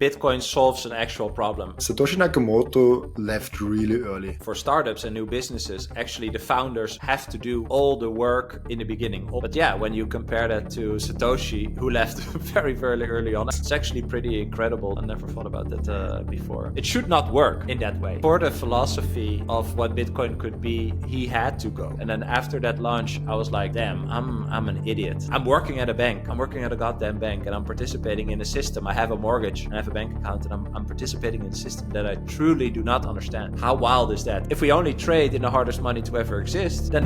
Bitcoin solves an actual problem. Satoshi Nakamoto left really early. For startups and new businesses, actually the founders have to do all the work in the beginning. But yeah, when you compare that to Satoshi, who left very, very early on, it's actually pretty incredible. I never thought about that before. It should not work in that way. For the philosophy of what Bitcoin could be, he had to go. And then after that launch, I was like, damn, I'm an idiot. I'm working at a bank. I'm working at a goddamn bank, and I'm participating in a system. I have a mortgage and I have a bank account, and I'm participating in a system that I truly do not understand. How wild is that? If we only trade in the hardest money to ever exist, then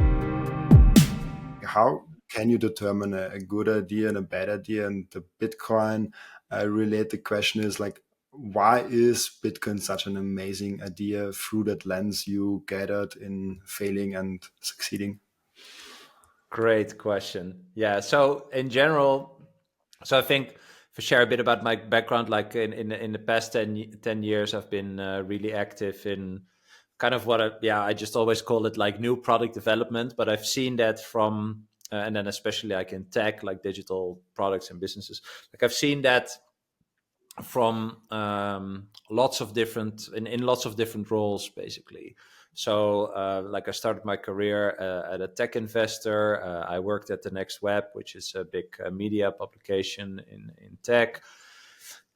how can you determine a good idea and a bad idea? And the Bitcoin related question is like, why is Bitcoin such an amazing idea through that lens you gathered in failing and succeeding? Great question. Yeah. So in general, I think to share a bit about my background, like in the past 10 years, I've been really active in kind of what I just always call it like new product development. But I've seen that from, and then especially like in tech, like digital products and businesses, like I've seen that from lots of different roles, basically. So like I started my career at a tech investor. I worked at the Next Web, which is a big media publication in tech.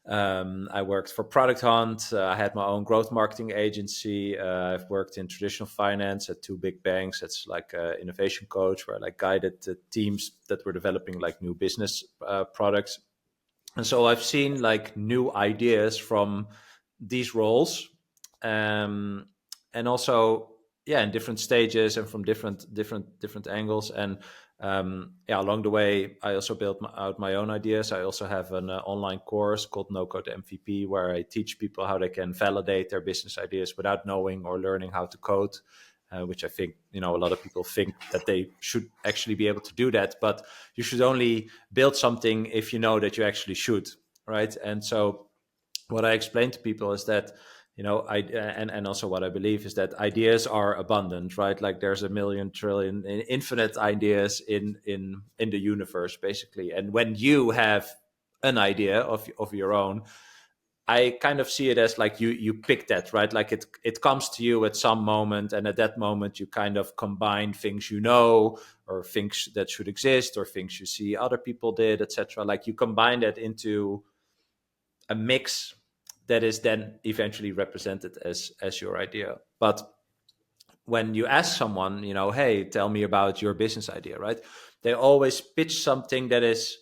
I worked for Product Hunt. I had my own growth marketing agency. I've worked in traditional finance at two big banks. It's like an innovation coach where I like guided the teams that were developing like new business products. And so I've seen like new ideas from these roles, and also in different stages and from different angles. And along the way, I also built out my own ideas. I also have an online course called No Code MVP, where I teach people how they can validate their business ideas without knowing or learning how to code. Which I think, a lot of people think that they should actually be able to do that, but you should only build something if you know that you actually should, right? And so what I explain to people is that, and also what I believe is that ideas are abundant, right? Like there's a million trillion infinite ideas in the universe, basically. And when you have an idea of your own, I kind of see it as like you pick that, right? Like it comes to you at some moment, and at that moment you kind of combine things or things that should exist, or things you see other people did, etc. Like you combine that into a mix that is then eventually represented as your idea. But when you ask someone, hey, tell me about your business idea, right? They always pitch something that is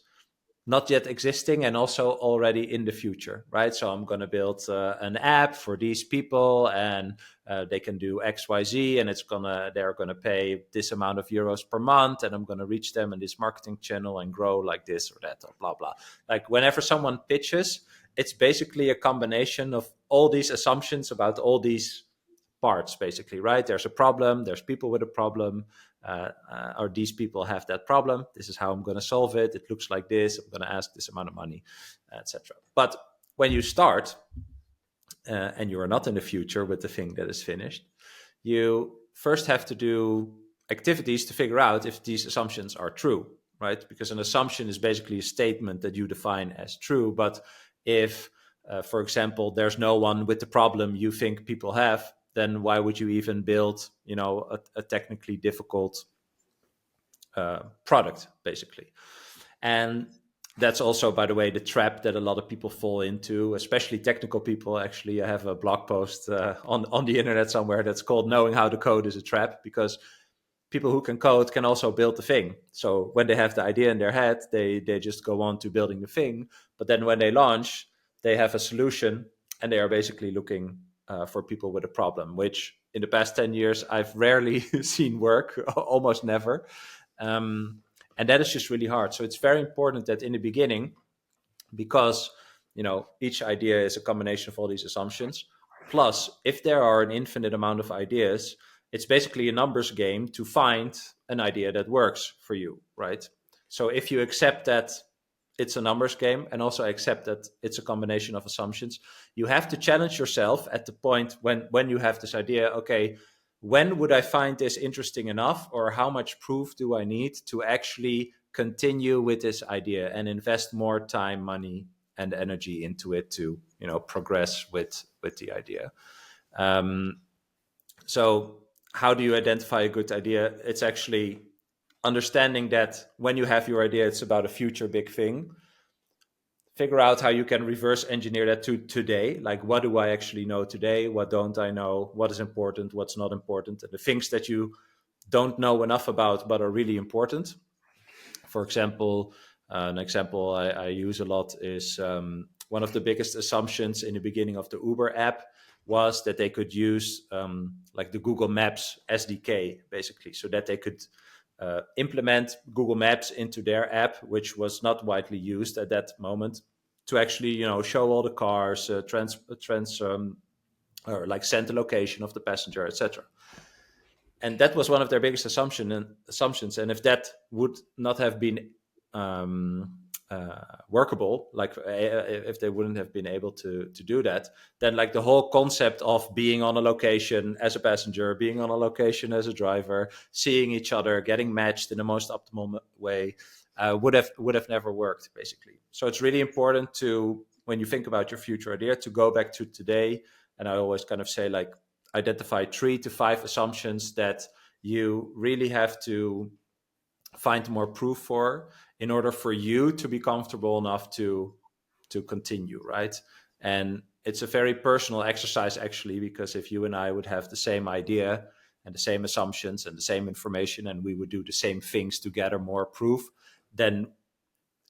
not yet existing and also already in the future, right? So I'm going to build an app for these people, and they can do XYZ, and they're going to pay this amount of euros per month, and I'm going to reach them in this marketing channel and grow like this or that, or blah, blah. Like whenever someone pitches, it's basically a combination of all these assumptions about all these parts, basically, right? There's a problem, there's people with a problem, or these people have that problem. This is how I'm going to solve it. It looks like this. I'm going to ask this amount of money, etc. But when you start and you are not in the future with the thing that is finished, you first have to do activities to figure out if these assumptions are true, right? Because an assumption is basically a statement that you define as true. But if, for example, there's no one with the problem you think people have, then why would you even build, a technically difficult product, basically? And that's also, by the way, the trap that a lot of people fall into, especially technical people. Actually, I have a blog post on the internet somewhere that's called "Knowing How to Code is a Trap," because people who can code can also build the thing. So when they have the idea in their head, they just go on to building the thing. But then when they launch, they have a solution, and they are basically looking for people with a problem, which in the past 10 years, I've rarely seen work, almost never. And that is just really hard. So it's very important that in the beginning, because, each idea is a combination of all these assumptions. Plus, if there are an infinite amount of ideas, it's basically a numbers game to find an idea that works for you, right? So if you accept that it's a numbers game, and also accept that it's a combination of assumptions, you have to challenge yourself at the point when you have this idea, okay, when would I find this interesting enough, or how much proof do I need to actually continue with this idea and invest more time, money, and energy into it to progress with the idea. Um, so how do you identify a good idea? It's actually understanding that when you have your idea, it's about a future big thing. Figure out how you can reverse engineer that to today. Like, what do I actually know today? What don't I know? What is important? What's not important? And the things that you don't know enough about but are really important. For example, an example I use a lot is one of the biggest assumptions in the beginning of the Uber app was that they could use like the Google Maps SDK, basically, so that they could implement Google Maps into their app, which was not widely used at that moment, to actually show all the cars, or like send the location of the passenger, etc. And that was one of their biggest assumptions. And if that would not have been workable, like if they wouldn't have been able to do that, then like the whole concept of being on a location as a passenger, being on a location as a driver, seeing each other, getting matched in the most optimal way, would have never worked, basically. So it's really important to, when you think about your future idea, to go back to today. And I always kind of say, like, identify 3 to 5 assumptions that you really have to find more proof for in order for you to be comfortable enough to continue, right? And it's a very personal exercise, actually, because if you and I would have the same idea and the same assumptions and the same information, and we would do the same things to gather more proof, then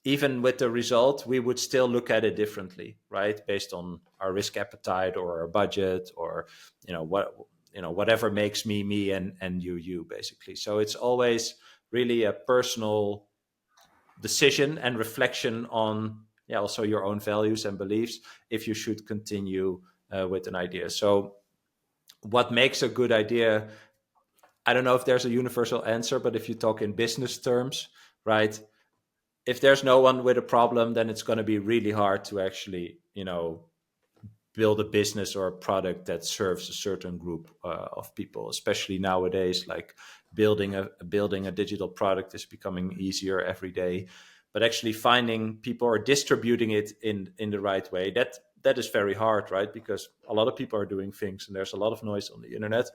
even with the result, we would still look at it differently, right? Based on our risk appetite or our budget, or whatever makes me me and you, basically. So it's always really a personal decision and reflection on, also your own values and beliefs, if you should continue with an idea. So what makes a good idea? I don't know if there's a universal answer, but if you talk in business terms, right? If there's no one with a problem, then it's going to be really hard to actually, build a business or a product that serves a certain group of people. Especially nowadays, like building a digital product is becoming easier every day. But actually finding people or distributing it in the right way, that is very hard, right? Because a lot of people are doing things, and there's a lot of noise on the internet.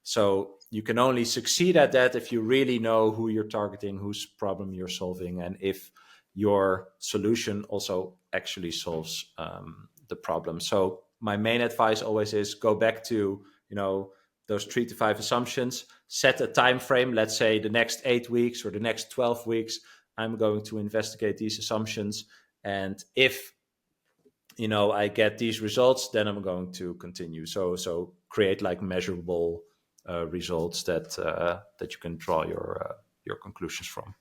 So you can only succeed at that if you really know who you're targeting, whose problem you're solving, and if your solution also actually solves the problem. So my main advice always is go back to those 3 to 5 assumptions. Set a time frame. Let's say the next 8 weeks or the next 12 weeks, I'm going to investigate these assumptions, and if I get these results, then I'm going to continue. So create like measurable results that you can draw your conclusions from.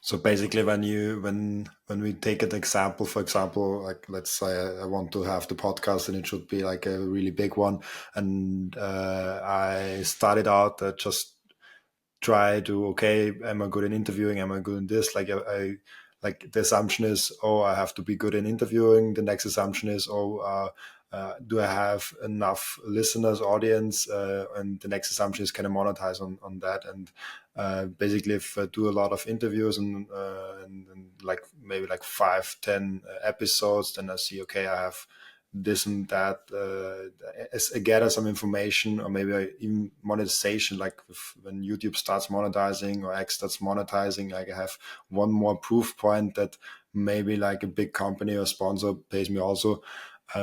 So basically, when we take an example, for example, like let's say I want to have the podcast and it should be like a really big one, and I started out just try to, okay, am I good in interviewing? Am I good in this? Like I like the assumption is, oh, I have to be good in interviewing. The next assumption is, oh, do I have enough listeners, audience? And the next assumption is, can I monetize on that? And basically, if I do a lot of interviews and like maybe like 5, 10 episodes, then I see, okay, I have this and that, as I gather some information, or maybe even monetization, like when YouTube starts monetizing or X starts monetizing, like I have one more proof point that maybe like a big company or sponsor pays me also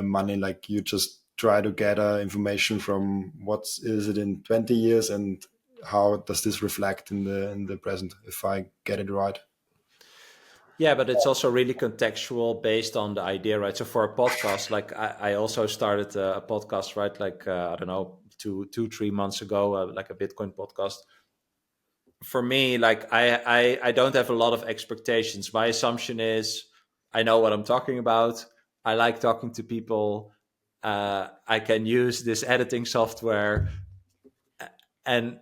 money. Like you just try to gather information from what is it in 20 years and how does this reflect in the present, if I get it right. Yeah, but it's also really contextual based on the idea, right? So for a podcast, like I also started a podcast, right? Like I don't know, 3 months ago, like a Bitcoin podcast. For me, like I don't have a lot of expectations. My assumption is I know what I'm talking about. I like talking to people. I can use this editing software, and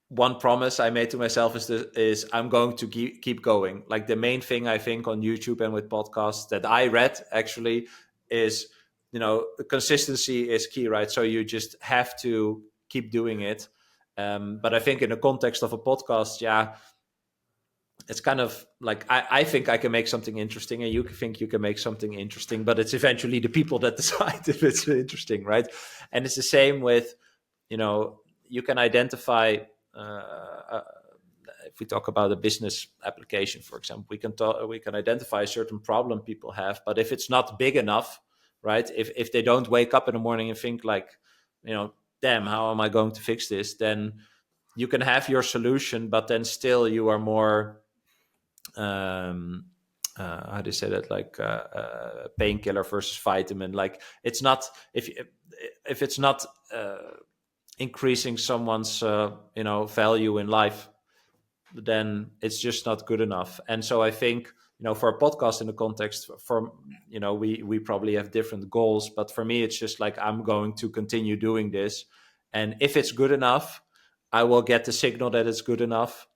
one promise I made to myself is I'm going to keep going. Like the main thing I think on YouTube and with podcasts that I read actually is, consistency is key, right? So you just have to keep doing it. But I think in the context of a podcast, yeah, it's kind of like I think I can make something interesting and you think you can make something interesting, but it's eventually the people that decide if it's interesting, right? And it's the same with, you can identify, uh, if we talk about a business application, for example, we can identify a certain problem people have, but if it's not big enough, right? If they don't wake up in the morning and think like, damn, how am I going to fix this? Then you can have your solution, but then still you are more, how do you say that, like painkiller versus vitamin. Like it's not, if it's not increasing someone's value in life, then it's just not good enough. And so I think, for a podcast, in the context for, we probably have different goals, but for me, it's just like, I'm going to continue doing this. And if it's good enough, I will get the signal that it's good enough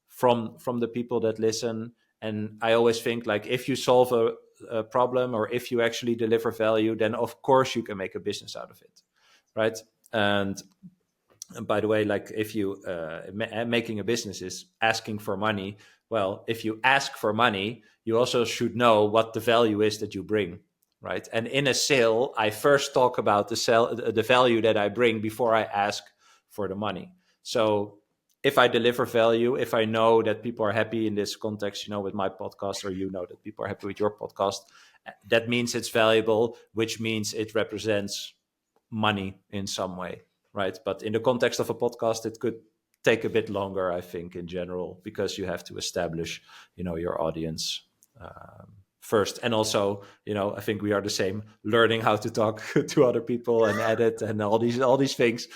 from the people that listen. And I always think, like, if you solve a problem, or if you actually deliver value, then of course you can make a business out of it, right? And by the way, like, if you making a business is asking for money, well, if you ask for money, you also should know what the value is that you bring, right? And in a sale, I first talk about the value that I bring before I ask for the money. So if I deliver value, if I know that people are happy in this context, with my podcast, or that people are happy with your podcast, that means it's valuable, which means it represents money in some way, right? But in the context of a podcast, it could take a bit longer, I think, in general, because you have to establish, your audience first. And also, I think we are the same, learning how to talk to other people and edit and all these things.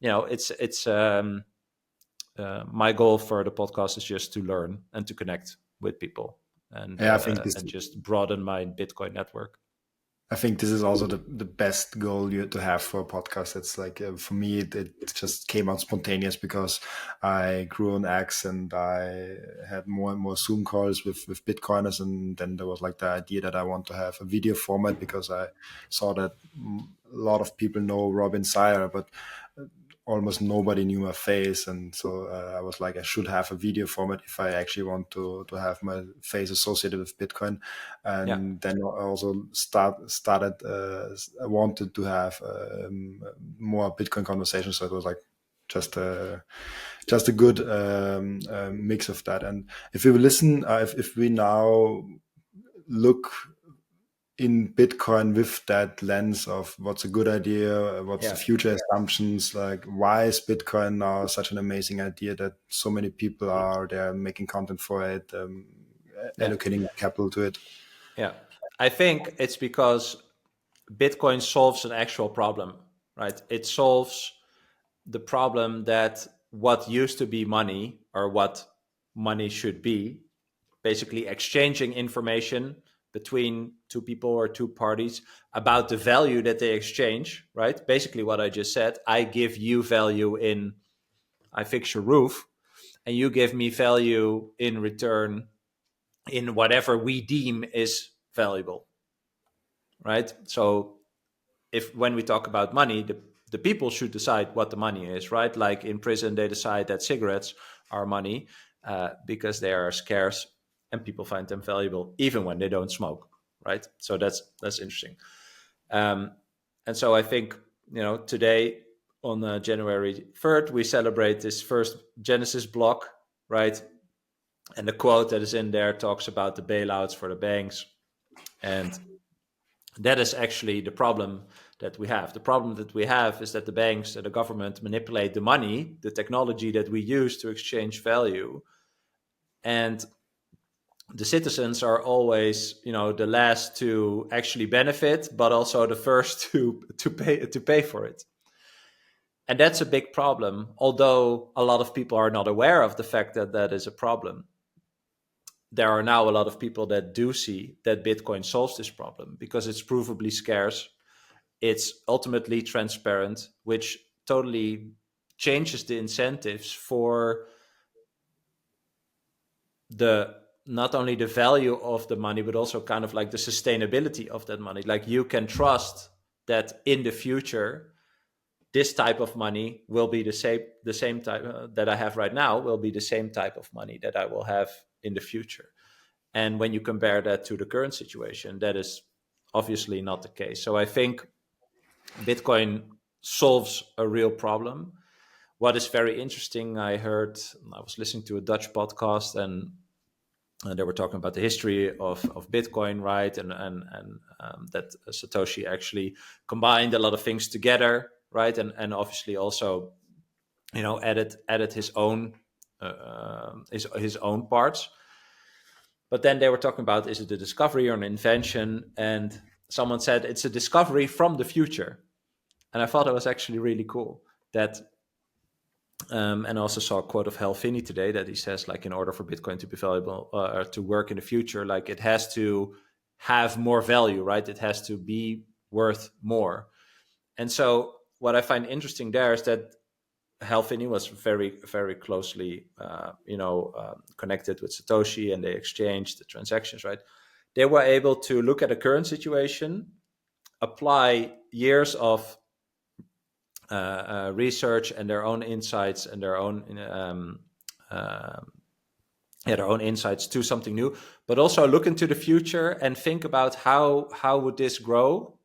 It's my goal for the podcast is just to learn and to connect with people, and Yeah, I think this and just broaden my Bitcoin network. I think this is also the best goal you to have for a podcast. It's like, for me, it just came out spontaneous because I grew on X and I had more and more Zoom calls with Bitcoiners. And then there was like the idea that I want to have a video format, because I saw that a lot of people know RobinSeyr, but almost nobody knew my face. And so I was like, I should have a video format if I actually want to have my face associated with Bitcoin. Yeah. And then I also started, I wanted to have more Bitcoin conversations. So it was like just a good mix of that. And if we listen, if we now look in Bitcoin with that lens of what's a good idea, what's the Yeah. future assumptions, like why is Bitcoin now such an amazing idea that so many people are there making content for it, Yeah. allocating capital to it? Yeah. I think it's because Bitcoin solves an actual problem, right? It solves the problem that what used to be money, or what money should be, basically exchanging information between two people or two parties about the value that they exchange, right? Basically what I just said, I give you value in, I fix your roof, and you give me value in return in whatever we deem is valuable, right? So if, when we talk about money, the people should decide what the money is, right? Like in prison, they decide that cigarettes are money, because they are scarce and people find them valuable even when they don't smoke, right? So that's interesting. Um, and so I think, today on January 3rd, we celebrate this first Genesis block, right? And the quote that is in there talks about the bailouts for the banks. And that is actually the problem that we have. The problem that we have is that the banks and the government manipulate the money, the technology that we use to exchange value. And the citizens are always, the last to actually benefit, but also the first to pay for it. And that's a big problem, although a lot of people are not aware of the fact that that is a problem. There are now a lot of people that do see that Bitcoin solves this problem because it's provably scarce. It's ultimately transparent, which totally changes the incentives for the, not only the value of the money, but also kind of like the sustainability of that money. Like, you can trust that in the future, this type of money will be the same type that I have right now will be the same type of money that I will have in the future. And when you compare that to the current situation, that is obviously not the case. So I think Bitcoin solves a real problem. What is very interesting, I was listening to a Dutch podcast, and they were talking about the history of Bitcoin, right? And that Satoshi actually combined a lot of things together, right? And obviously also, added his own parts. But then they were talking about, is it a discovery or an invention? And someone said it's a discovery from the future. And I thought it was actually really cool that. And I also saw a quote of Hal Finney today that he says, like, in order for Bitcoin to be valuable or to work in the future, like, it has to have more value, right? It has to be worth more. And so what I find interesting there is that Hal Finney was very, very closely, connected with Satoshi, and they exchanged the transactions, right? They were able to look at a current situation, apply years of research and their own insights and their own insights to something new, but also look into the future and think about how would this grow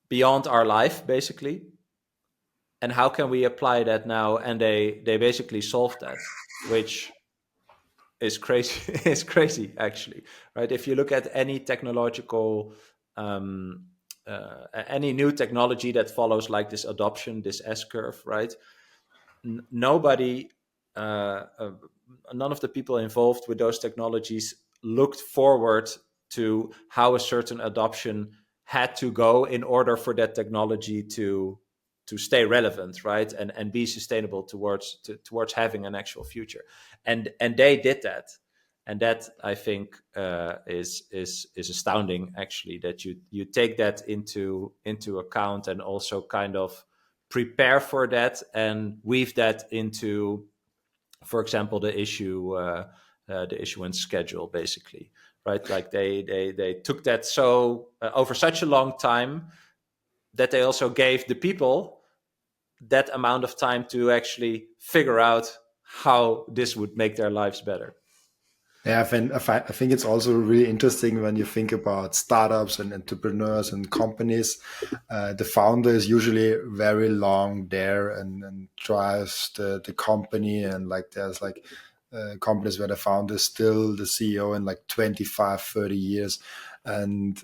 beyond our life, basically, and how can we apply that now? And they basically solved that, which is crazy. Is crazy, actually, right? If you look at any technological any new technology that follows like this adoption, this S curve, right? Nobody, none of the people involved with those technologies looked forward to how a certain adoption had to go in order for that technology to stay relevant, right, and be sustainable towards having an actual future, and they did that. And that, I think, is astounding, actually, that you take that into account and also kind of prepare for that and weave that into, for example, the issuance schedule, basically, right? Like they took that over such a long time that they also gave the people that amount of time to actually figure out how this would make their lives better. Yeah, I think it's also really interesting when you think about startups and entrepreneurs and companies. The founder is usually very long there and drives the company. And like there's like companies where the founder is still the CEO in like 25, 30 years. And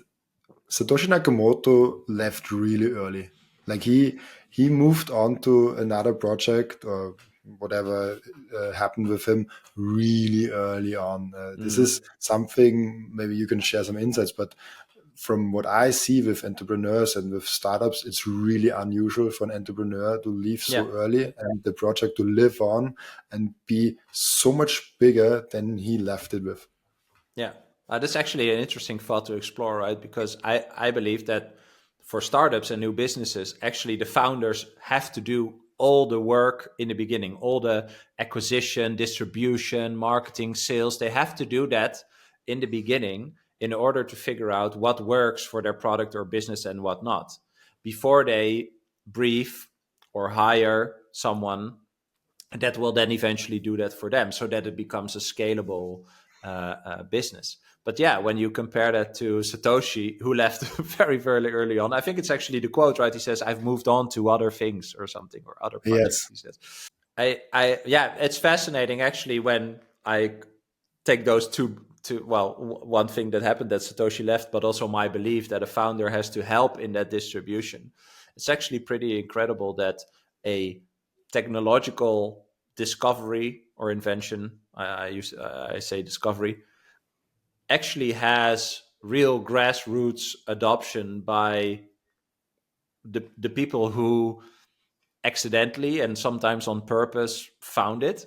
Satoshi Nakamoto left really early. Like he moved on to another project or whatever happened with him really early on. This is something maybe you can share some insights, but from what I see with entrepreneurs and with startups, it's really unusual for an entrepreneur to leave Yeah. so early and the project to live on and be so much bigger than he left it with. Yeah, that's actually an interesting thought to explore, right? Because I believe that for startups and new businesses, actually the founders have to do all the work in the beginning, all the acquisition, distribution, marketing, sales. They have to do that in the beginning in order to figure out what works for their product or business and what not, before they brief or hire someone that will then eventually do that for them, so that it becomes a scalable business. But yeah, when you compare that to Satoshi, who left very, very early on, I think it's actually the quote, right? He says, "I've moved on to other things or something, or other projects." Yes. He says, yeah, it's fascinating, actually, when I take those one thing that happened, that Satoshi left, but also my belief that a founder has to help in that distribution. It's actually pretty incredible that a technological discovery or invention, I say discovery, actually has real grassroots adoption by the people who accidentally and sometimes on purpose found it,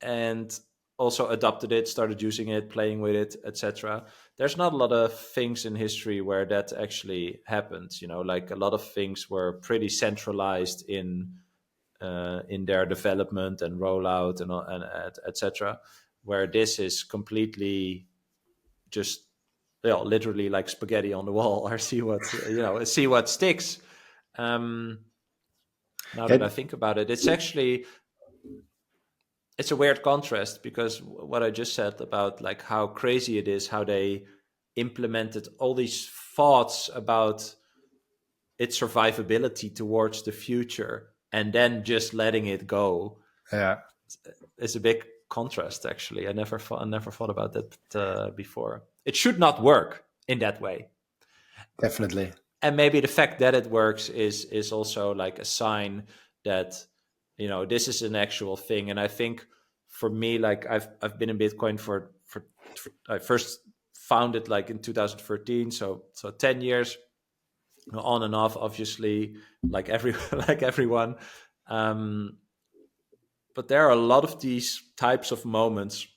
and also adopted it, started using it, playing with it, etc. There's not a lot of things in history where that actually happened. Like, a lot of things were pretty centralized in their development and rollout and etc. Where this is completely just, literally like spaghetti on the wall, or see what sticks. Now Yeah, that I think about it, it's a weird contrast, because what I just said about like how crazy it is how they implemented all these thoughts about its survivability towards the future and then just letting it go yeah, is a big contrast. Actually, I never thought about that before. It should not work in that way, definitely. and maybe the fact that it works is also like a sign that this is an actual thing. And I think for me, like I've been in Bitcoin for I first found it like in 2013, so 10 years on and off, obviously, like every like everyone. um but there are a lot of these types of moments,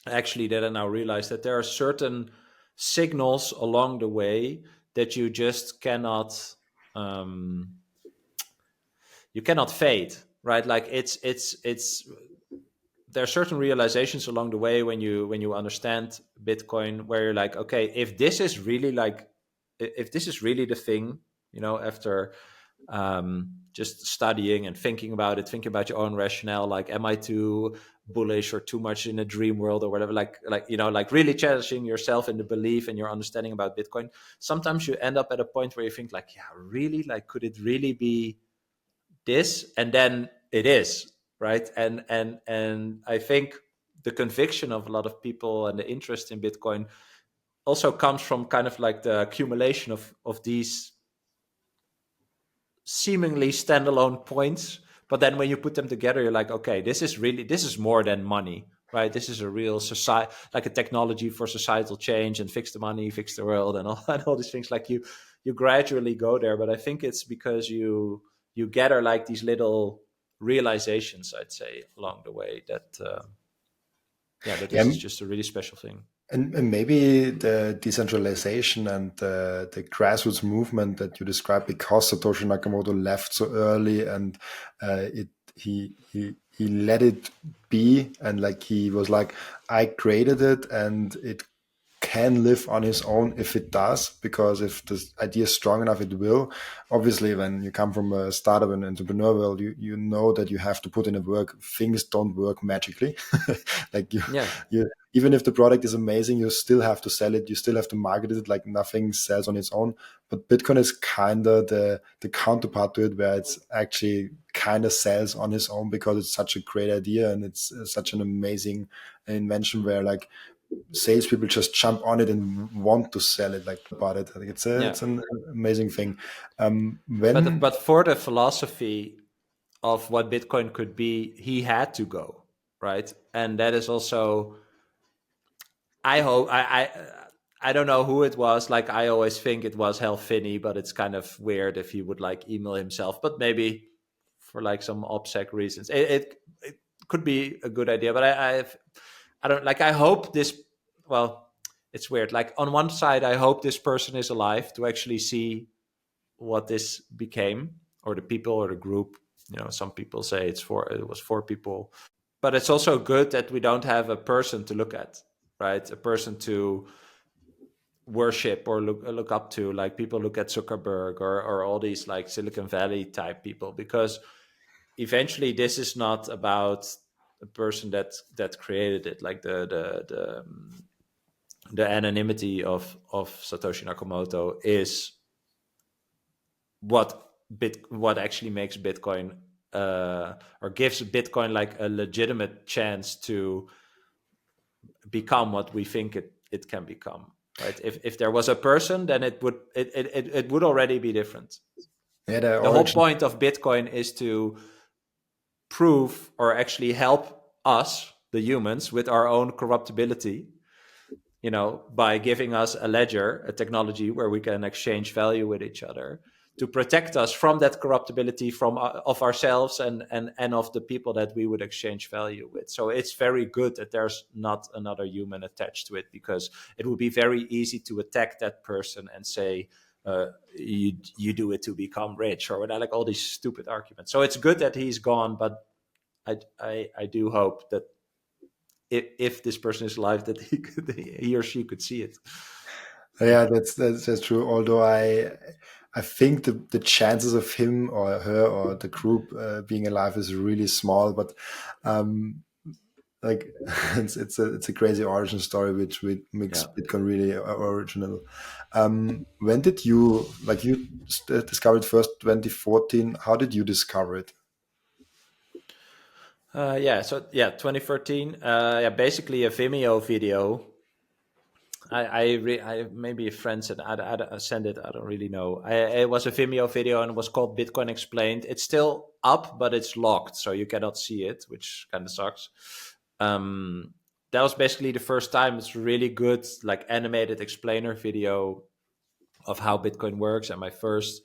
actually, that I now realize that there are certain signals along the way that you just cannot um you cannot fade, right? Like it's there are certain realizations along the way when you understand Bitcoin, where you're like, okay, if this is really like, if this is really the thing, after just studying and thinking about it, thinking about your own rationale, like, am I too bullish or too much in a dream world or whatever, like like really challenging yourself in the belief and your understanding about Bitcoin. Sometimes you end up at a point where you think like, yeah, really, like, could it really be this? And then it is, right? And I think the conviction of a lot of people and the interest in Bitcoin also comes from kind of like the accumulation of these seemingly standalone points, but then when you put them together, you're like, okay, this is more than money, right? This is a real society, like a technology for societal change, and fix the money, fix the world, and all and all these things. Like you gradually go there, but I think it's because you gather like these little realizations, I'd say, along the way, that that Yeah, this is just a really special thing. and maybe the decentralization and the grassroots movement that you described, because Satoshi Nakamoto left so early, and it he let it be, and like he was like, I created it, and it can live on his own if it does, because if the idea is strong enough, it will. Obviously, when you come from a startup and entrepreneur world, you know that you have to put in the work. Things don't work magically. Like Yeah, you even if the product is amazing, you still have to sell it, you still have to market it. Like nothing sells on its own. But Bitcoin is kind of the counterpart to it, where it's actually kind of sells on its own, because it's such a great idea, and it's such an amazing invention, where like salespeople just jump on it and want to sell it, like about it. I think yeah. it's an amazing thing. but When but for the philosophy of what Bitcoin could be, he had to go, right. And that is also, I hope, I don't know who it was. Like, I always think it was Hal Finney, but it's kind of weird if he would like email himself. But maybe for like some OPSEC reasons, it could be a good idea. But I don't like. I hope this. Well, it's weird. Like, on one side, I hope this person is alive to actually see what this became, or the people, or the group. Some people say it was four people, but it's also good that we don't have a person to look at, right? A person to worship or look up to. Like, people look at Zuckerberg, or all these like Silicon Valley type people, because eventually this is not about a person that created it. Like the anonymity of Satoshi Nakamoto is what actually makes Bitcoin, or gives Bitcoin like a legitimate chance to become what we think it can become, right? If there was a person, then it would already be different. yeah, the The whole origin. point of Bitcoin is to prove, or actually help us, the humans, with our own corruptibility, by giving us a ledger, a technology where we can exchange value with each other, to protect us from that corruptibility, from of ourselves, and of the people that we would exchange value with. So it's very good that there's not another human attached to it, because it would be very easy to attack that person and say, you do it to become rich, or whatever, like all these stupid arguments. So it's good that he's gone, but I do hope that if this person is alive, that he or she could see it. Yeah, that's true. Although I think the chances of him or her or the group being alive is really small, but um, like it's a crazy origin story which makes Yeah. Bitcoin really original. When did you discovered first 2014? How did you discover it? Yeah. So yeah, 2013. Yeah, basically a Vimeo video. I maybe a friend said I send it. I don't really know. It was a Vimeo video and it was called Bitcoin Explained. It's still up, but it's locked, so you cannot see it, which kind of sucks. That was basically the first time. It's really good, like animated explainer video of how Bitcoin works. And my first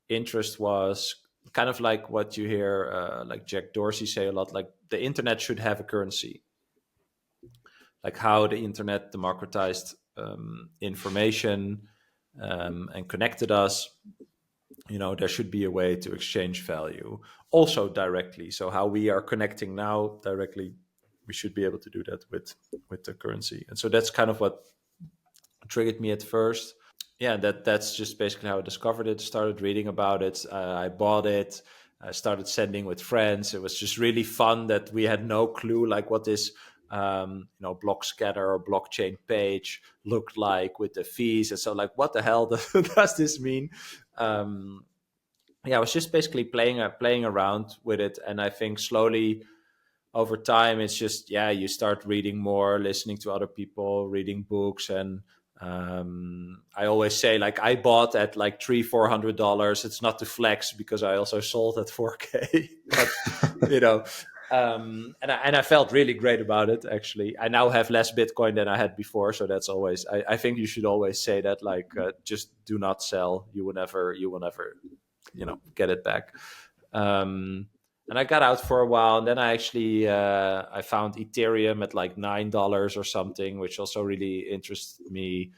interest was kind of like what you hear, like Jack Dorsey say a lot, like the internet should have a currency, like how the internet democratized information and connected us. There should be a way to exchange value also directly. So how we are connecting now directly, we should be able to do that with the currency. And so that's kind of what triggered me at first. Yeah, that's just basically how I discovered it. Started reading about it. I bought it. I started sending with friends. It was just really fun that we had no clue like what this block scatter or blockchain page looked like with the fees. And so like, what the hell does this mean? Yeah, I was just basically playing around with it, and I think slowly over time it's just, yeah, you start reading more, listening to other people, reading books. And I always say, like, I bought at like $300-400. It's not to flex because I also sold at 4K. But you know and I felt really great about it. Actually, I now have less Bitcoin than I had before, so that's always, I think you should always say that, like, just do not sell. You will never get it back. And I got out for a while, and then I actually I found Ethereum at like $9 or something, which also really interested me.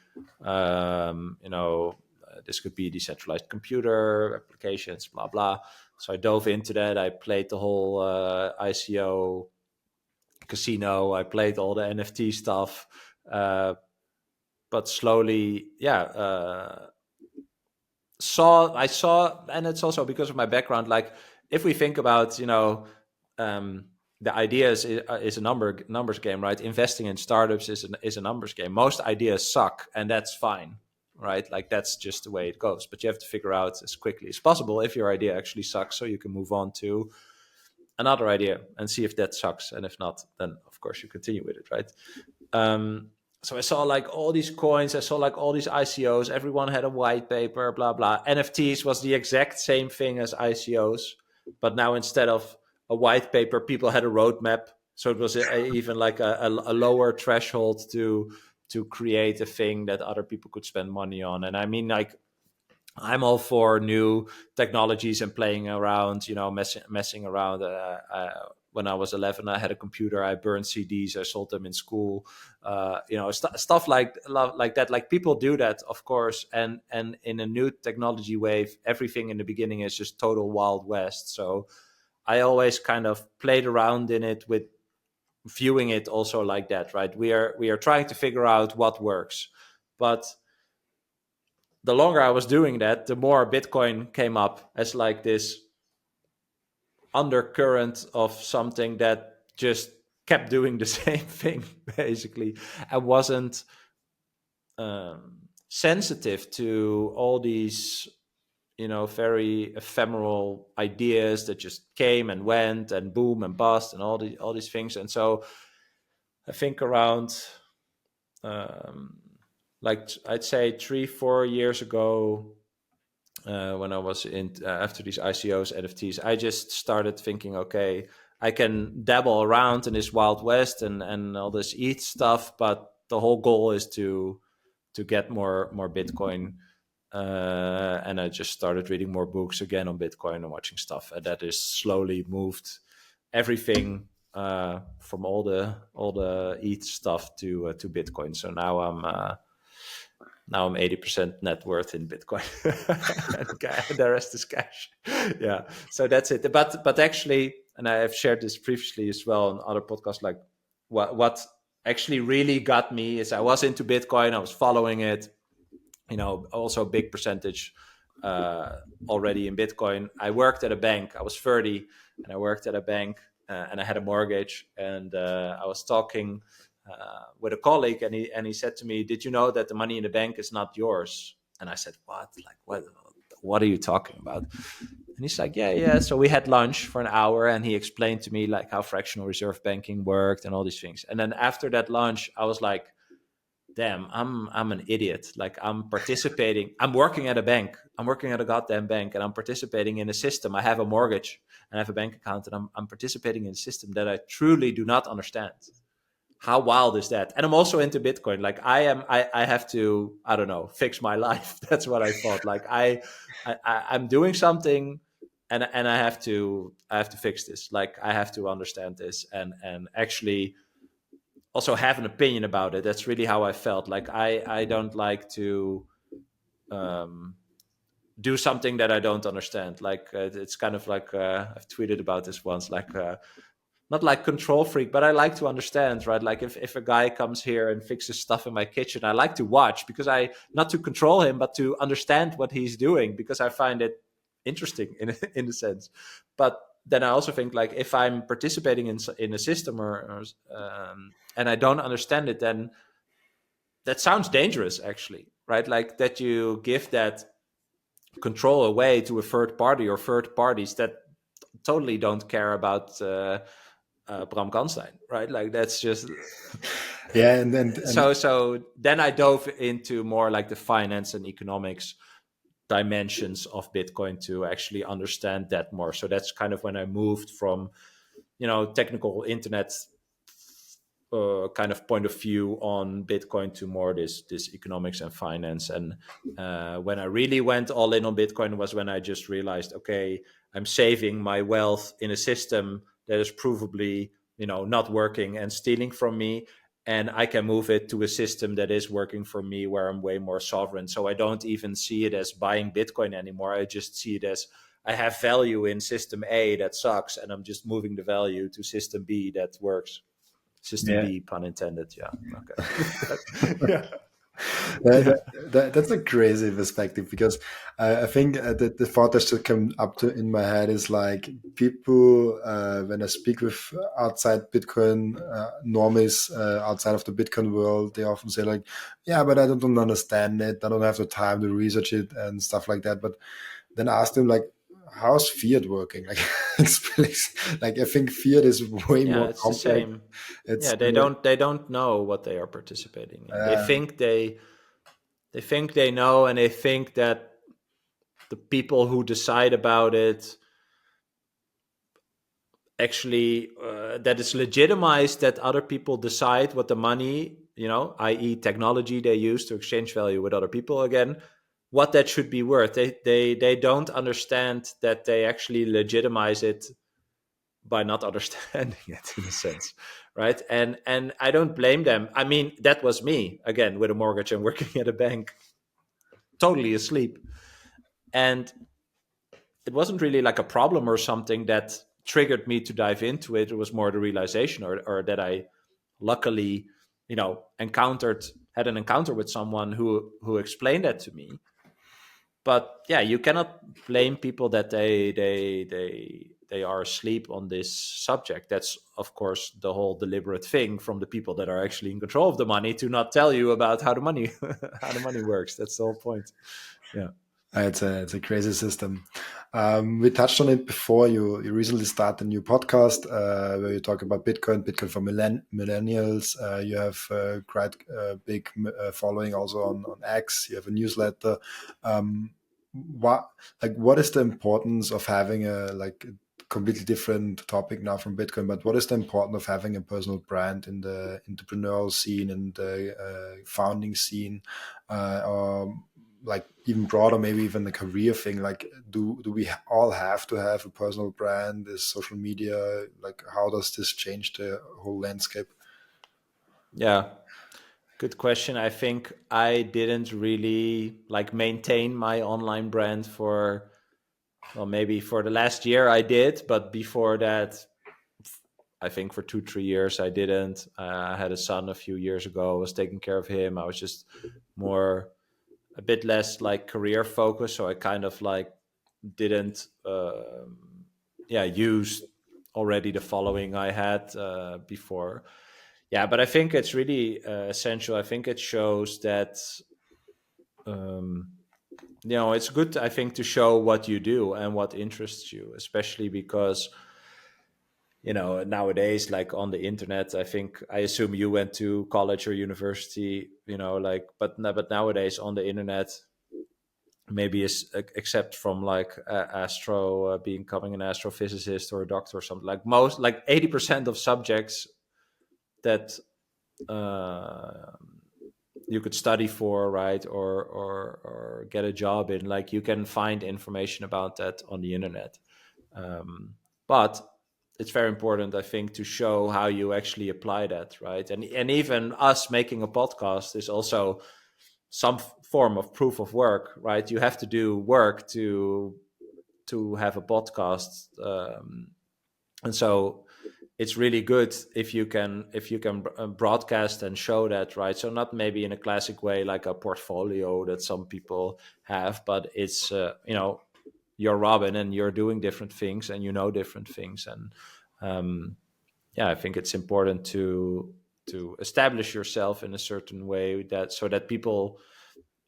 This could be decentralized computer applications, blah blah. So I dove into that. I played the whole ICO casino. I played all the NFT stuff, but slowly, yeah. I saw, and it's also because of my background. Like, if we think about, um, the idea is a numbers game, right? Investing in startups is a numbers game. Most ideas suck, and that's fine, right? Like, that's just the way it goes. But you have to figure out as quickly as possible if your idea actually sucks, so you can move on to another idea and see if that sucks. And if not, then of course you continue with it, right? So I saw like all these coins, I saw like all these ICOs, everyone had a white paper, blah blah. NFTs was the exact same thing as ICOs, but now instead of a white paper, people had a roadmap. So it was even like a lower threshold to create a thing that other people could spend money on. And I mean, like, I'm all for new technologies and playing around, messing around. When I was 11, I had a computer. I burned CDs. I sold them in school. Stuff like that. Like, people do that, of course. And in a new technology wave, everything in the beginning is just total Wild West. So I always kind of played around in it with viewing it also like that, right? We are trying to figure out what works, but the longer I was doing that, the more Bitcoin came up as like this undercurrent of something that just kept doing the same thing, basically, and wasn't sensitive to all these, very ephemeral ideas that just came and went and boom and bust and all these things. And so I think around, like, I'd say 3-4 years ago, when I was in after these ICOs, NFTs, I just started thinking, okay, I can dabble around in this Wild West and all this ETH stuff, but the whole goal is to get more Bitcoin. And I just started reading more books again on Bitcoin and watching stuff, and that is slowly moved everything from all the ETH stuff to Bitcoin. So now I'm 80% net worth in Bitcoin. And the rest is cash. Yeah, so that's it. But actually, and I have shared this previously as well on other podcasts, like, what actually really got me is I was into Bitcoin. I was following it. Also a big percentage uh, already in Bitcoin. I worked at a bank. I was 30, and I worked at a bank, and I had a mortgage. And I was talking with a colleague, and he said to me, "Did you know that the money in the bank is not yours?" And I said, "What? Like what? What are you talking about?" And he's like, "Yeah, yeah." So we had lunch for an hour, and he explained to me like how fractional reserve banking worked and all these things. And then after that lunch, I was like, damn, I'm an idiot. Like I'm participating. I'm working at a bank. I'm working at a goddamn bank, and I'm participating in a system. I have a mortgage and I have a bank account, and I'm participating in a system that I truly do not understand. How wild is that? And I'm also into Bitcoin. Like I have to, I don't know, fix my life. That's what I thought. Like I'm doing something, and I have to fix this. Like I have to understand this, and actually also have an opinion about it. That's really how I felt. Like I don't like to um, do something that I don't understand. Like it's kind of like I've tweeted about this once. Like not like control freak, but I like to understand, right? Like if a guy comes here and fixes stuff in my kitchen, I like to watch because I not to control him, but to understand what he's doing because I find it interesting in a sense. But then I also think like if I'm participating in a system and I don't understand it, then that sounds dangerous actually, right? Like that you give that control away to a third party or third parties that totally don't care about Bram Kanstein, right? Like that's just Yeah, and so. Then I dove into more like the finance and economics dimensions of Bitcoin to actually understand that more. So that's kind of when I moved from technical internet kind of point of view on Bitcoin to more this economics and finance. And when I really went all in on Bitcoin was when I just realized, okay, I'm saving my wealth in a system that is provably not working and stealing from me. And I can move it to a system that is working for me where I'm way more sovereign. So I don't even see it as buying Bitcoin anymore. I just see it as I have value in system A that sucks, and I'm just moving the value to system B that works. System yeah. B, pun intended. Yeah. Okay. Yeah. Yeah. That's a crazy perspective because I think the thought that should come up to in my head is like people when I speak with outside Bitcoin normies outside of the Bitcoin world, they often say like, yeah, but I don't understand it. I don't have the time to research it and stuff like that. But then I asked them like, how's fiat working? Like, like I think fiat is way Yeah. more It's the complex. same. It's Yeah. They don't know what they are participating in. They uh, think they think they know, and they think that the people who decide about it actually that it's legitimized that other people decide what the money, i.e. technology they use to exchange value with other people again, what that should be worth. They don't understand that they actually legitimize it by not understanding it in a sense, right? And I don't blame them. I mean, that was me again with a mortgage and working at a bank, totally asleep. And it wasn't really like a problem or something that triggered me to dive into it. It was more the realization, or that I luckily, encountered had an encounter with someone who explained that to me. But yeah, you cannot blame people that they are asleep on this subject. That's of course the whole deliberate thing from the people that are actually in control of the money to not tell you about how the money how the money works. That's the whole point. Yeah. it's a crazy system. We touched on it before. You recently started a new podcast where you talk about Bitcoin for millennials. You have quite a big following also on X. You have a newsletter. Um, what is the importance of having a like completely different topic now from Bitcoin? But what is the importance of having a personal brand in the entrepreneurial scene and the founding scene? Or like even broader, maybe even the career thing, like do we all have to have a personal brand? Is social media like, how does this change the whole landscape? Yeah. Good question. I think I didn't really like maintain my online brand for, well, maybe for the last year I did, but before that, I think for 2 3 years I didn't. I had a son a few years ago. I was taking care of him. I was just more a bit less like career focused. So I kind of like didn't use already the following I had before. Yeah, but I think it's really essential. I think it shows that um, it's good, I think, to show what you do and what interests you, especially because nowadays, like on the internet, I assume you went to college or university, like, but nowadays on the internet, maybe except from like becoming an astrophysicist or a doctor or something, like most, like 80% of subjects that uh, you could study for, right, or get a job in, like you can find information about that on the internet. But it's very important, I think, to show how you actually apply that, right? And even us making a podcast is also some form of proof of work, right? You have to do work to have a podcast, and so it's really good if you can broadcast and show that, right? So not maybe in a classic way like a portfolio that some people have, but it's you're Robin and you're doing different things and different things. And I think it's important to establish yourself in a certain way, that so that people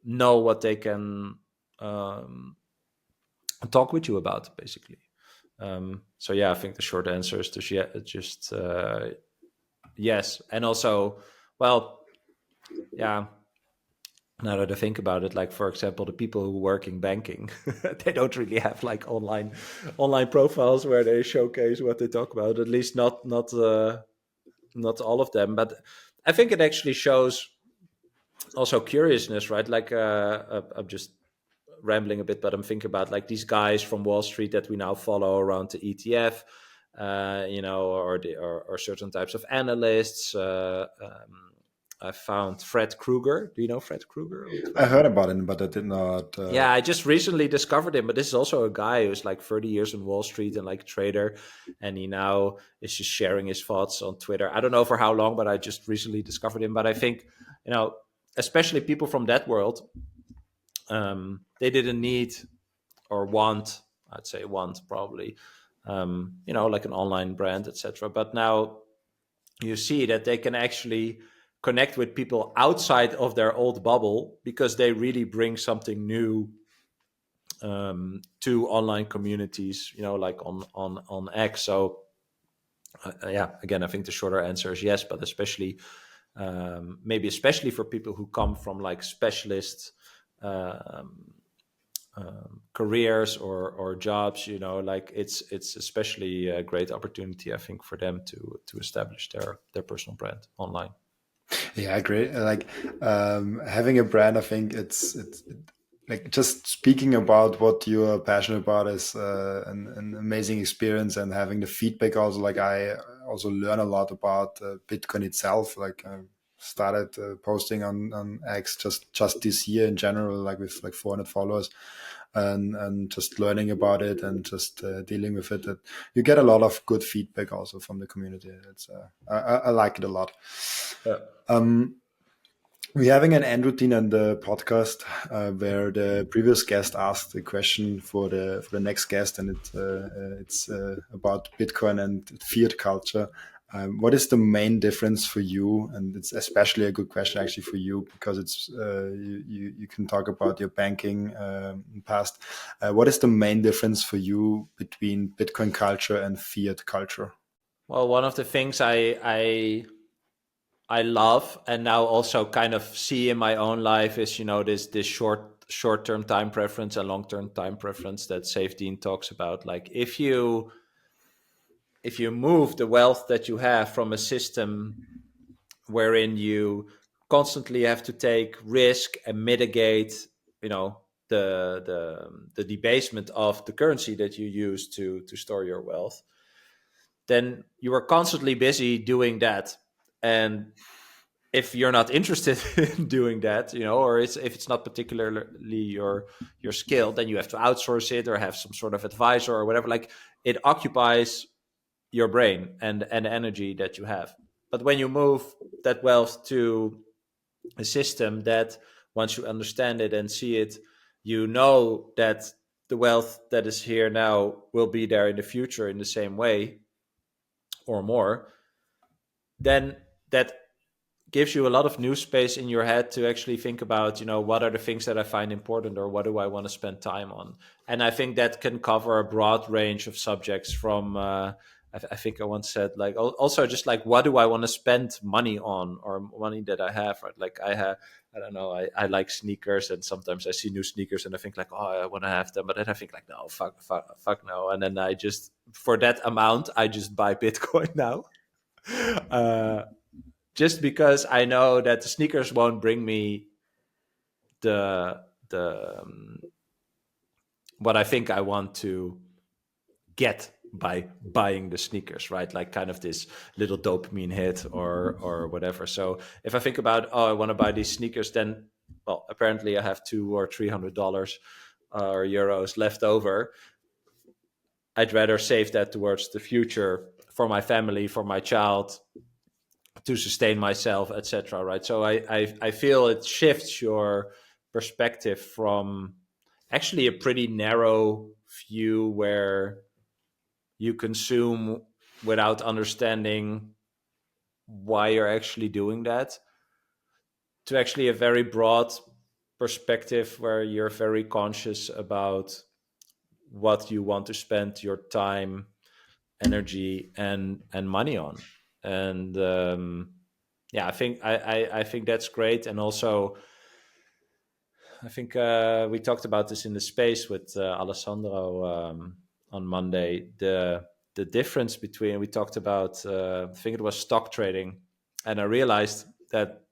know what they can um, talk with you about, basically. So I think the short answer is just yes. And also, well, yeah, now that I think about it, like for example, the people who work in banking, they don't really have like online profiles where they showcase what they talk about. At least not all of them. But I think it actually shows also curiousness, right? Like I'm just rambling a bit, but I'm thinking about like these guys from Wall Street that we now follow around the ETF, or certain types of analysts. I found Fred Krueger. Do you know Fred Krueger on I Twitter? heard about it, but I did not. Yeah, I just recently discovered him, but this is also a guy who's like 30 years on Wall Street and like a trader, and he now is just sharing his thoughts on Twitter. I don't know for how long, but I just recently discovered him. But I think, especially people from that world, they didn't need or want, I'd say want probably, like an online brand, etc. But now you see that they can actually connect with people outside of their old bubble because they really bring something new to online communities, like on X. So again, I think the shorter answer is yes, but especially maybe especially for people who come from like specialist um, careers or jobs, like it's especially a great opportunity, I think, for them to establish their personal brand online. Yeah, great. Like having a brand, I think like just speaking about what you are passionate about is an amazing experience, and having the feedback also. Like I also learn a lot about Bitcoin itself. Like I started posting on X just this year in general, like with like 400 followers, and just learning about it and just dealing with it. That you get a lot of good feedback also from the community. It's I like it a lot. Yeah. We're having an end routine on the podcast where the previous guest asked a question for the next guest, and it's about Bitcoin and fiat culture. What is the main difference for you? And it's especially a good question actually for you because it's you can talk about your banking past. What is the main difference for you between Bitcoin culture and fiat culture? Well, one of the things I love and now also kind of see in my own life is, this short-term time preference and long-term time preference that Safedine talks about. Like if you move the wealth that you have from a system wherein you constantly have to take risk and mitigate, the debasement of the currency that you use to store your wealth, then you are constantly busy doing that. And if you're not interested in doing that, or if it's not particularly your skill, then you have to outsource it or have some sort of advisor or whatever. Like it occupies your brain and energy that you have. But when you move that wealth to a system that once you understand it and see it, you know that the wealth that is here now will be there in the future in the same way or more, then that gives you a lot of new space in your head to actually think about, what are the things that I find important, or what do I want to spend time on. And I think that can cover a broad range of subjects from I think I once said, like, also just like, what do I want to spend money on, or money that I have, right? Like I don't know, I like sneakers, and sometimes I see new sneakers and I think like, oh, I want to have them, but then I think like, no, fuck no. And then I just, for that amount, I just buy Bitcoin now. uh, just because I know that the sneakers won't bring me the what I think I want to get by buying the sneakers, right? Like kind of this little dopamine hit or whatever. So if I think about, oh, I want to buy these sneakers, then, well, apparently I have $200 or $300 or euros left over. I'd rather save that towards the future for my family, for my child, to sustain myself, etc. Right. So I feel it shifts your perspective from actually a pretty narrow view where you consume without understanding why you're actually doing that, to actually a very broad perspective where you're very conscious about what you want to spend your time, energy, and money on. And yeah, I think that's great. And also, I think we talked about this in the space with Alessandro on Monday. The difference between, we talked about, I think it was stock trading, and I realized that,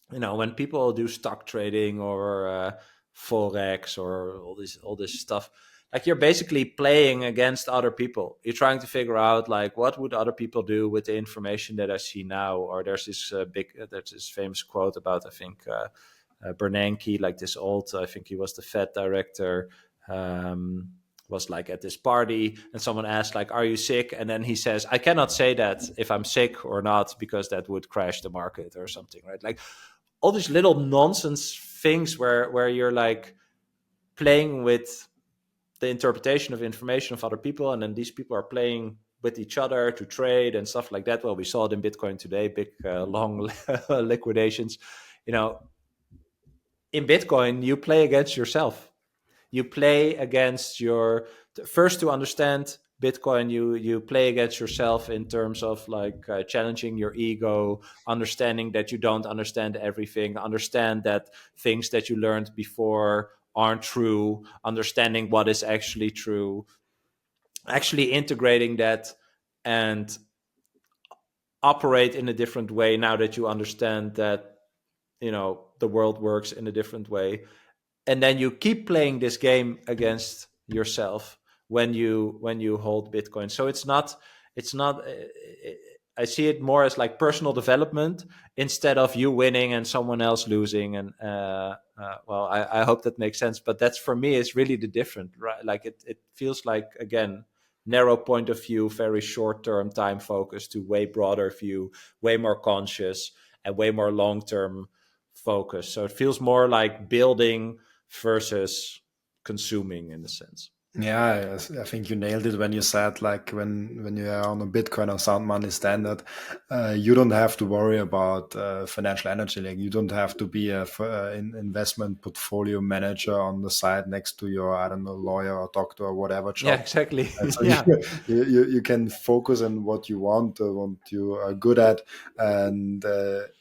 when people do stock trading or forex or all this stuff, like, you're basically playing against other people. You're trying to figure out, like, what would other people do with the information that I see now. Or there's this famous quote about, I think, Bernanke, like this old, I think he was the Fed director, was like at this party, and someone asked, like, are you sick? And then he says, I cannot say that if I'm sick or not, because that would crash the market or something, right? Like, all these little nonsense things where you're like playing with the interpretation of information of other people, and then these people are playing with each other to trade and stuff like that. Well, we saw it in Bitcoin today, big long liquidations. In Bitcoin, you play against yourself. You play against your, first, to understand Bitcoin, you play against yourself in terms of, like, challenging your ego, understanding that you don't understand everything, understand that things that you learned before aren't true, understanding what is actually true, actually integrating that, and operate in a different way now that you understand that, the world works in a different way. And then you keep playing this game against yourself when you hold Bitcoin. So it's not I see it more as like personal development, instead of you winning and someone else losing. And well, I hope that makes sense, but that's, for me, is really the different, right? Like, it feels like, again, narrow point of view, very short term time focus, to way broader view, way more conscious, and way more long term focus. So it feels more like building versus consuming, in a sense. Yeah, I think you nailed it when you said, like, when you are on a Bitcoin or sound money standard, you don't have to worry about financial energy. Like, you don't have to be an investment portfolio manager on the side next to your, I don't know, lawyer or doctor or whatever Yeah, job. exactly. And so Yeah. you can focus on what you want, what you are good at. And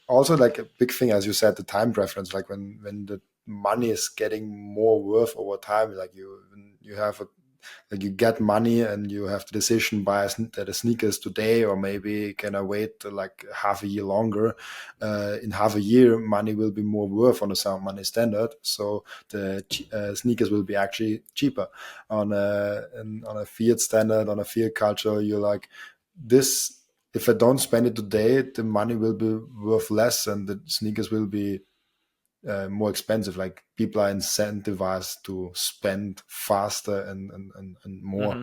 also, like, a big thing, as you said, the time preference, like when the money is getting more worth over time, like you have like, you get money and you have the decision, buy the sneakers today, or maybe can I wait like half a year longer. In half a year, money will be more worth on a sound money standard, so the sneakers will be actually cheaper. On a fiat standard, on a fiat culture, you're like, this, if I don't spend it today, the money will be worth less and the sneakers will be more expensive. Like, people are incentivized to spend faster and more. Hmm.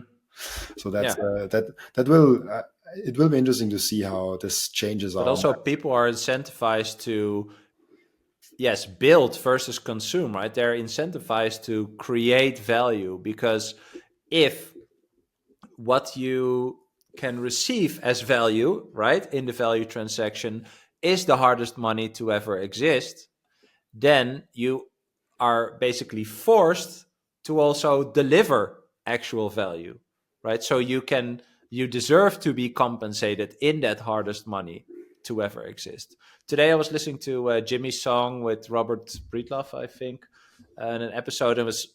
So that's Yeah. that will it will be interesting to see how this changes But our also, minds. people are incentivized to yes, build versus consume, right? They're incentivized to create value, because if what you can receive as value, right, in the value transaction is the hardest money to ever exist, then you are basically forced to also deliver actual value, right? So you deserve to be compensated in that hardest money to ever exist. Today I was listening to Jimmy's song with Robert Breedlove, I think, in an episode. It was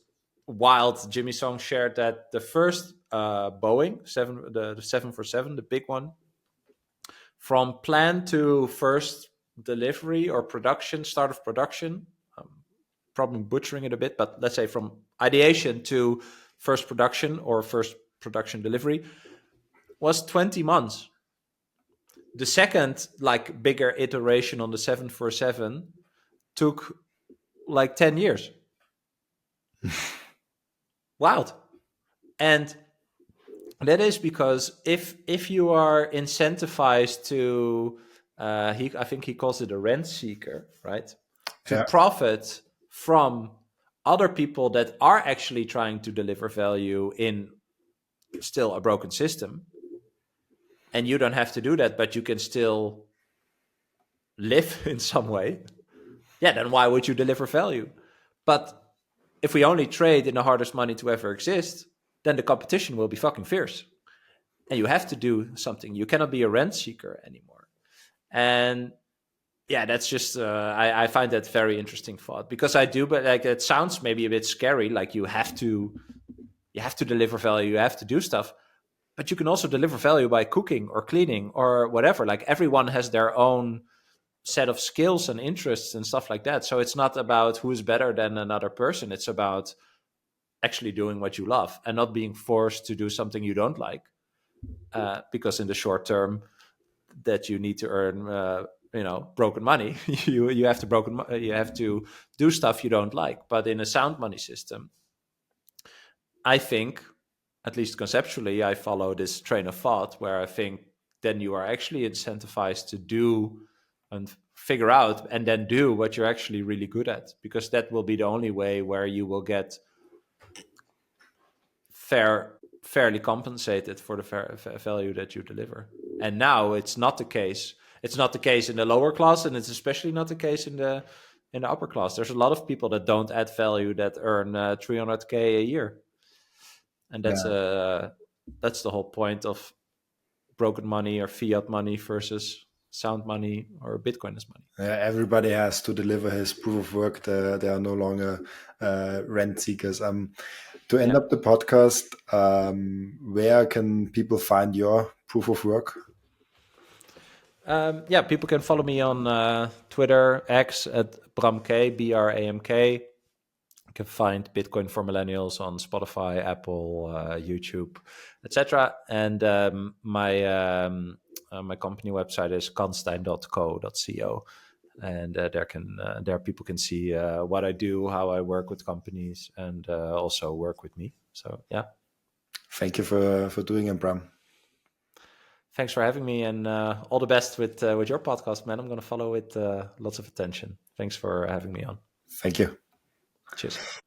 wild. Jimmy Song shared that the first Boeing the 747, the big one, from plan to first delivery or production, start of production, probably butchering it a bit, but let's say from ideation to first production or first production delivery, was 20 months. The second, like, bigger iteration on the 747 took like 10 years. Wild. And that is because if you are incentivized to, I think he calls it a rent seeker, right? To Yeah. profit from other people that are actually trying to deliver value in still a broken system, and you don't have to do that, but you can still live in some way, yeah, then why would you deliver value? But if we only trade in the hardest money to ever exist, then the competition will be fucking fierce. And you have to do something. You cannot be a rent seeker anymore. And yeah, that's just I find that very interesting thought, because I do, but like it sounds maybe a bit scary. Like you have to deliver value, you have to do stuff, but you can also deliver value by cooking or cleaning or whatever. Like everyone has their own set of skills and interests and stuff like that. So it's not about who is better than another person. It's about actually doing what you love and not being forced to do something you don't like, because in the short term that you need to earn broken money, you have to you have to do stuff you don't like. But in a sound money system, I think, at least conceptually, I follow this train of thought where I think then you are actually incentivized to do and figure out and then do what you're actually really good at, because that will be the only way where you will get fairly compensated for the value that you deliver. And now it's not the case. It's not the case in the lower class, and it's especially not the case in the upper class. There's a lot of people that don't add value that earn 300K a year, and Yeah. that's the whole point of broken money or fiat money versus sound money or Bitcoiners money. Everybody has to deliver his proof of work. They are no longer rent seekers. To end Yeah. up the podcast, where can people find your proof of work? Yeah, people can follow me on Twitter, X at BramK, BRAMK. You can find Bitcoin for Millennials on Spotify, Apple, YouTube, etc. And my company website is kanstein.co.co, and there people can see what I do, how I work with companies, and also work with me. So yeah, Thank you for doing it, Bram. thanks for having me, and all the best with your podcast, man. I'm going to follow it lots of attention. Thanks for having me on. Thank you. Cheers.